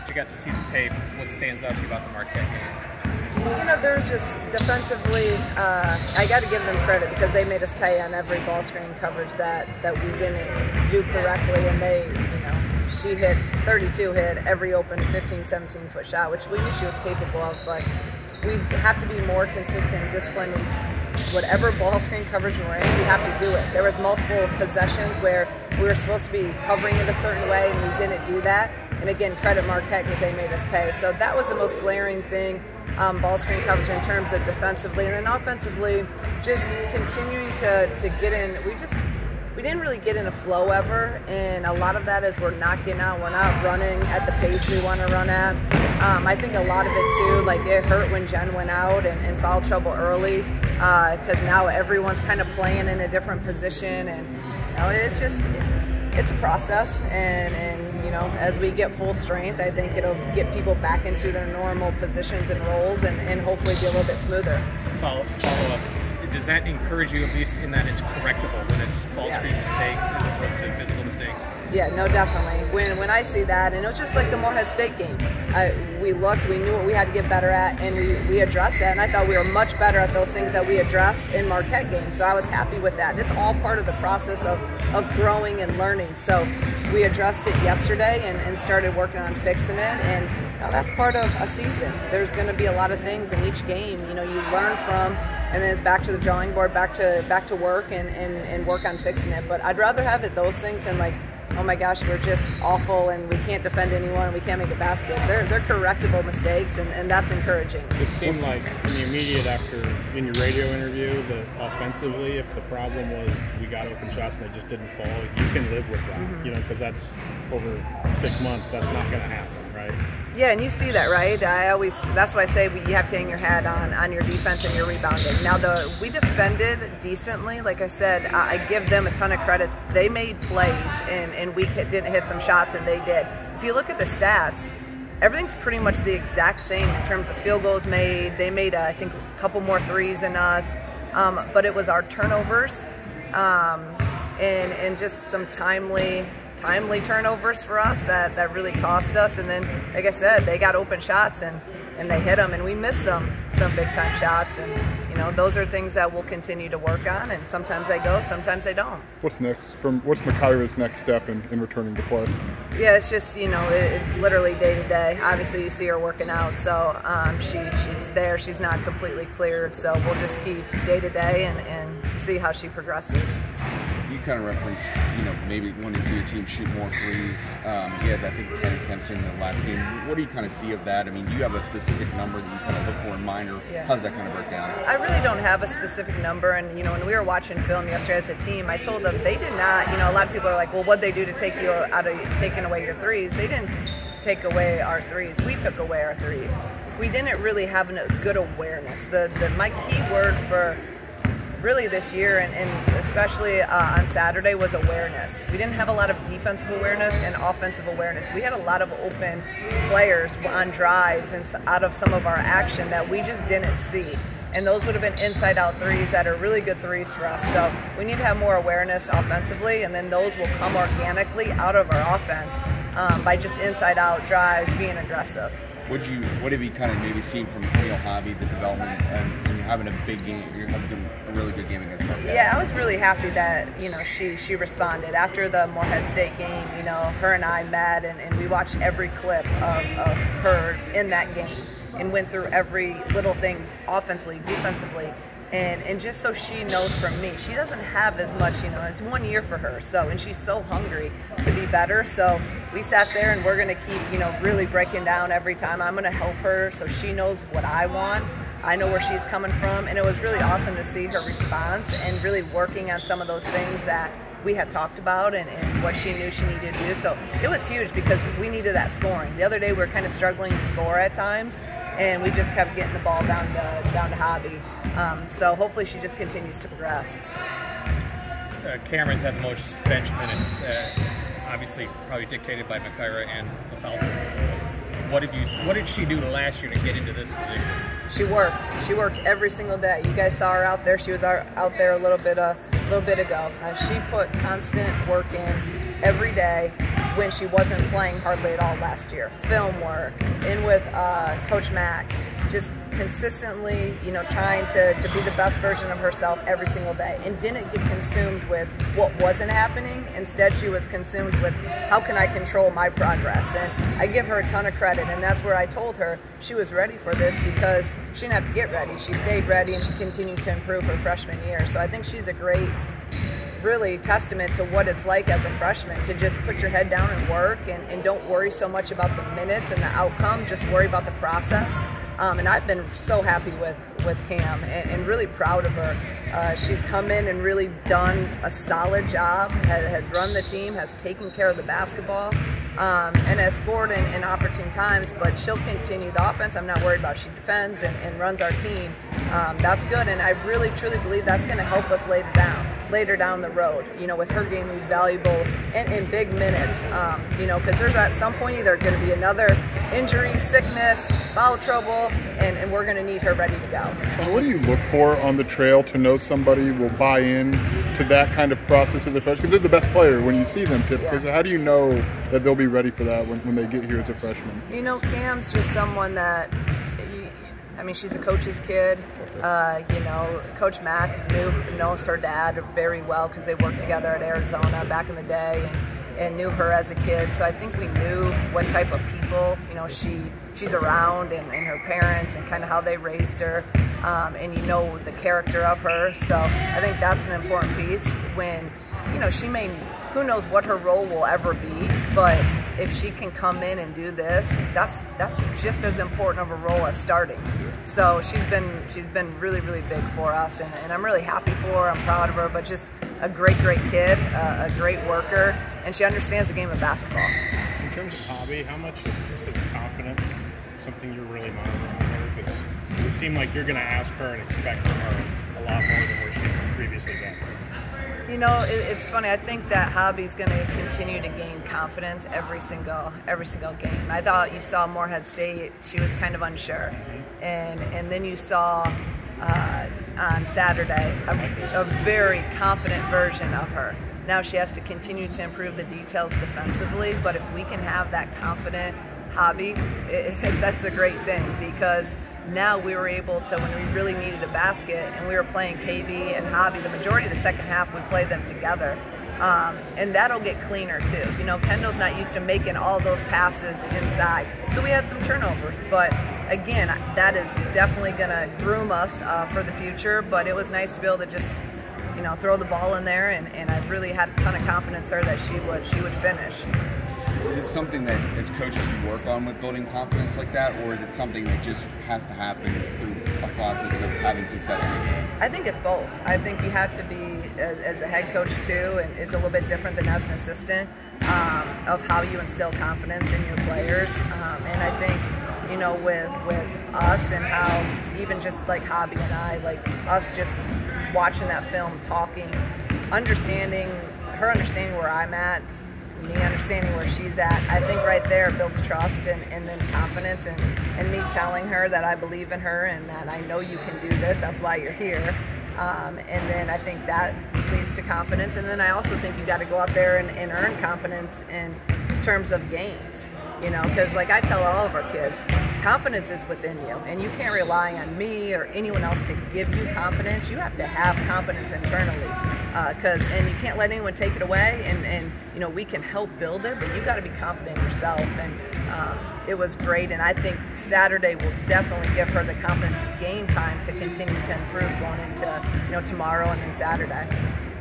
After you got to see the tape, what stands out to you about the Marquette game? You know, there's just defensively, I got to give them credit because they made us pay on every ball screen coverage that we didn't do correctly, and they, you know, she hit 32 hit every open 15, 17-foot shot, which we knew she was capable of, but we have to be more consistent, disciplined in whatever ball screen coverage we're in. We have to do it. There was multiple possessions where we were supposed to be covering it a certain way, and we didn't do that. And again, credit Marquette because they made us pay. So that was the most glaring thing, ball screen coverage in terms of defensively. And then offensively, just continuing to get in. We didn't really get in a flow ever, and a lot of that is we're not getting out. We're not running at the pace we want to run at. I think a lot of it too, like it hurt when Jen went out and foul trouble early because now everyone's kind of playing in a different position, and you know, it's just it's a process. And you know, as we get full strength, I think it'll get people back into their normal positions and roles, and hopefully be a little bit smoother. Follow up. Does that encourage you, at least in that it's correctable when it's ball screen mistakes as opposed to physical mistakes? Yeah, no, definitely. When I see that, and it was just like the Morehead State game. We looked, we knew what we had to get better at, and we addressed that. And I thought we were much better at those things that we addressed in Marquette games. So I was happy with that. It's all part of the process of growing and learning. So we addressed it yesterday and started working on fixing it. And you know, that's part of a season. There's going to be a lot of things in each game, you know, you learn from. And then it's back to the drawing board, back to work and work on fixing it. But I'd rather have it those things than like, oh my gosh, we're just awful and we can't defend anyone and we can't make a basket. They're correctable mistakes, and that's encouraging. It seemed like in the immediate after, in your radio interview, that offensively, if the problem was we got open shots and they just didn't fall, you can live with that, you know, because that's over 6 months, that's not going to happen, right? Yeah, and you see that, right? That's why I say you have to hang your hat on your defense and your rebounding. Now, we defended decently. Like I said, I give them a ton of credit. They made plays, and we didn't hit some shots, and they did. If you look at the stats, everything's pretty much the exact same in terms of field goals made. They made, I think, a couple more threes than us, but it was our turnovers and just some timely turnovers for us that really cost us. And then, like I said, they got open shots and they hit them, and we missed some big time shots. And you know, those are things that we'll continue to work on. And sometimes they go, sometimes they don't. What's next? What's Makaira's next step in returning to play? Yeah, it's just, you know, it literally day to day. Obviously, you see her working out, so she's there. She's not completely cleared, so we'll just keep day to day and see how she progresses. You kind of referenced, you know, maybe wanting to see your team shoot more threes. You had, I think, 10 attempts in the last game. What do you kind of see of that? I mean, do you have a specific number that you kind of look for in mind, or how does that kind of break down? I really don't have a specific number, and, you know, when we were watching film yesterday as a team, I told them they did not, you know, a lot of people are like, well, what'd they do to take you out of taking away your threes? They didn't take away our threes. We took away our threes. We didn't really have a good awareness. My key word for really this year, and especially on Saturday, was awareness. We didn't have a lot of defensive awareness and offensive awareness. We had a lot of open players on drives and out of some of our action that we just didn't see. And those would have been inside-out threes that are really good threes for us. So we need to have more awareness offensively, and then those will come organically out of our offense by just inside-out drives, being aggressive. What have you kind of maybe seen from Hobby, the development, and having a big game? You're having a really good game against Marquette. Yeah, I was really happy that, you know, she responded after the Morehead State game. You know, her and I met and we watched every clip of her in that game and went through every little thing offensively, defensively. And just so she knows from me, she doesn't have as much, you know, it's 1 year for her. So, and she's so hungry to be better. So we sat there and we're going to keep, you know, really breaking down every time. I'm going to help her so she knows what I want. I know where she's coming from. And it was really awesome to see her response and really working on some of those things that we had talked about and what she knew she needed to do. So it was huge because we needed that scoring. The other day we were kind of struggling to score at times, and we just kept getting the ball down to Hobby. So hopefully she just continues to progress. Cameron's had the most bench minutes, obviously probably dictated by Makaira and the foul. What did she do last year to get into this position? She worked. She worked every single day. You guys saw her out there. She was out there a little bit ago. She put constant work in every day. when she wasn't playing hardly at all last year. Film work, in with Coach Mack, just consistently, trying to be the best version of herself every single day, and didn't get consumed with what wasn't happening. Instead, she was consumed with, how can I control my progress? And I give her a ton of credit, and that's where I told her she was ready for this, because she didn't have to get ready. She stayed ready, and she continued to improve her freshman year. So I think she's a great, really testament to what it's like as a freshman, to just put your head down and work, and don't worry so much about the minutes and the outcome, just worry about the process. And I've been so happy with Cam, and really proud of her. She's come in and really done a solid job, has run the team, has taken care of the basketball, and has scored in opportune times, but she'll continue. The offense I'm not worried about. She defends and runs our team. That's good, and I really, truly believe that's going to help us later down the road, with her getting these valuable and big minutes, because there's at some point either going to be another injury, sickness, foul trouble, and we're going to need her ready to go. What do you look for on the trail to know somebody will buy in to that kind of process as a freshman? Because they're the best player when you see them typically. Yeah. So how do you know that they'll be ready for that when they get here as a freshman? Cam's just someone that, she's a coach's kid. Coach Mack knows her dad very well, because they worked together at Arizona back in the day, and knew her as a kid. So I think we knew what type of people, she's around, and her parents, and kind of how they raised her, and the character of her. So I think that's an important piece when, who knows what her role will ever be, but if she can come in and do this, that's just as important of a role as starting. So she's been really, really big for us, and I'm really happy for her. I'm proud of her, but just a great kid, a great worker, and she understands the game of basketball. In terms of hobby, how much is confidence something you're really monitoring her? Because it would seem like you're going to ask her and expect from her a lot more than where she's previously been. It's funny. I think that Hobby's going to continue to gain confidence every single game. I thought you saw Morehead State; she was kind of unsure, and then you saw on Saturday a very confident version of her. Now she has to continue to improve the details defensively, but if we can have that confident Hobby, that's a great thing, because now we were able to, when we really needed a basket and we were playing KB and Hobby, the majority of the second half we played them together. And that'll get cleaner too. Kendall's not used to making all those passes inside. So we had some turnovers, but again, that is definitely gonna groom us for the future, but it was nice to be able to just, throw the ball in there, and I really had a ton of confidence in her that she would finish. Is it something that as coaches you work on with building confidence like that, or is it something that just has to happen through the process of having success in the game? I think it's both. I think you have to be, as a head coach too, and it's a little bit different than as an assistant, of how you instill confidence in your players. And I think, with us and how even just like Hobby and I, like us just watching that film, talking, her understanding where I'm at, me understanding where she's at, I think right there builds trust and then confidence, and me telling her that I believe in her and that I know you can do this, that's why you're here. And then I think that leads to confidence, and then I also think you got to go out there and earn confidence in terms of games, because like I tell all of our kids, confidence is within you, and you can't rely on me or anyone else to give you confidence. You have to have confidence internally, and you can't let anyone take it away, and we can help build it, but you got to be confident in yourself. And it was great, and I think Saturday will definitely give her the confidence game time to continue to improve going into tomorrow and then Saturday.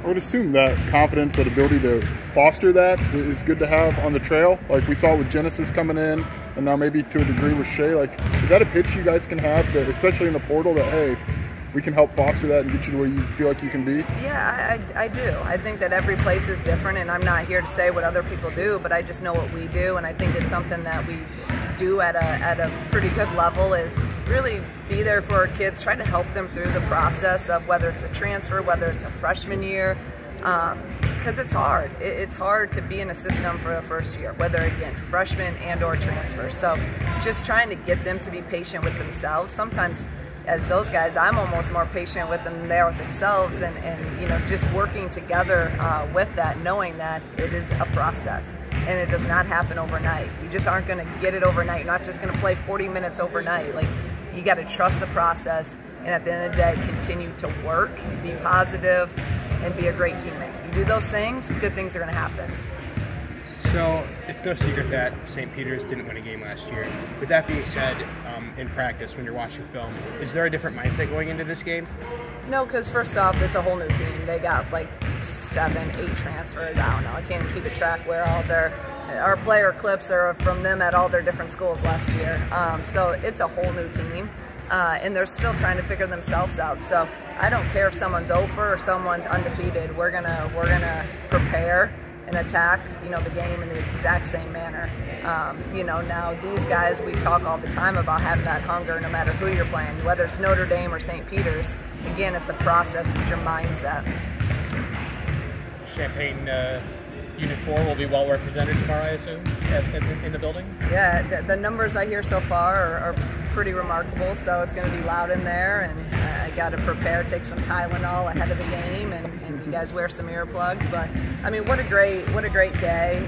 I would assume that confidence, that ability to foster that is good to have on the trail, like we saw with Genesis coming in, and now maybe to a degree with Shea. Like, is that a pitch you guys can have, that, especially in the portal, that hey, we can help foster that and get you to where you feel like you can be? Yeah, I do. I think that every place is different, and I'm not here to say what other people do, but I just know what we do, and I think it's something that we do at a pretty good level, is really be there for our kids, try to help them through the process of whether it's a transfer, whether it's a freshman year, because it's hard. It's hard to be in a system for a first year, whether, again, freshman and or transfer. So just trying to get them to be patient with themselves. Sometimes as those guys, I'm almost more patient with them than they are with themselves, and just working together with that, knowing that it is a process. and it does not happen overnight. You just aren't going to get it overnight. You're not just going to play 40 minutes overnight. Like, you got to trust the process, and at the end of the day, continue to work, be positive, and be a great teammate. You do those things, good things are going to happen. So it's no secret that St. Peter's didn't win a game last year. With that being said, in practice, when you're watching film, is there a different mindset going into this game? No, because first off, it's a whole new team. They got like 7, 8 transfers. I don't know. I can't even keep a track where all our player clips are from them at all their different schools last year. So it's a whole new team, and they're still trying to figure themselves out. So I don't care if someone's 0-4 or someone's undefeated. We're gonna prepare and attack, the game in the exact same manner. Now these guys, we talk all the time about having that hunger no matter who you're playing, whether it's Notre Dame or St. Peter's. Again, it's a process, it's your mindset. Champaign Unit 4 will be well represented tomorrow, I assume, in the building? Yeah, the numbers I hear so far are pretty remarkable, so it's going to be loud in there, and I got to prepare, take some Tylenol ahead of the game, and you guys wear some earplugs. But I mean, what a great day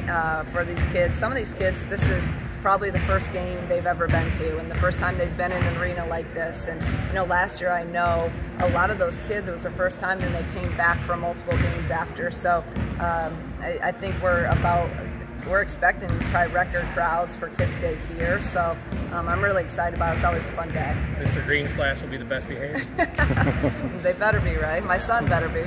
for these kids. Some of these kids, this is probably the first game they've ever been to, and the first time they've been in an arena like this. And last year, I know a lot of those kids, it was their first time, then they came back for multiple games after. So I think we're expecting probably record crowds for Kids Day here, so I'm really excited about it. It's always a fun day. Mr. Green's class will be the best behaved. They better be, right? My son better be.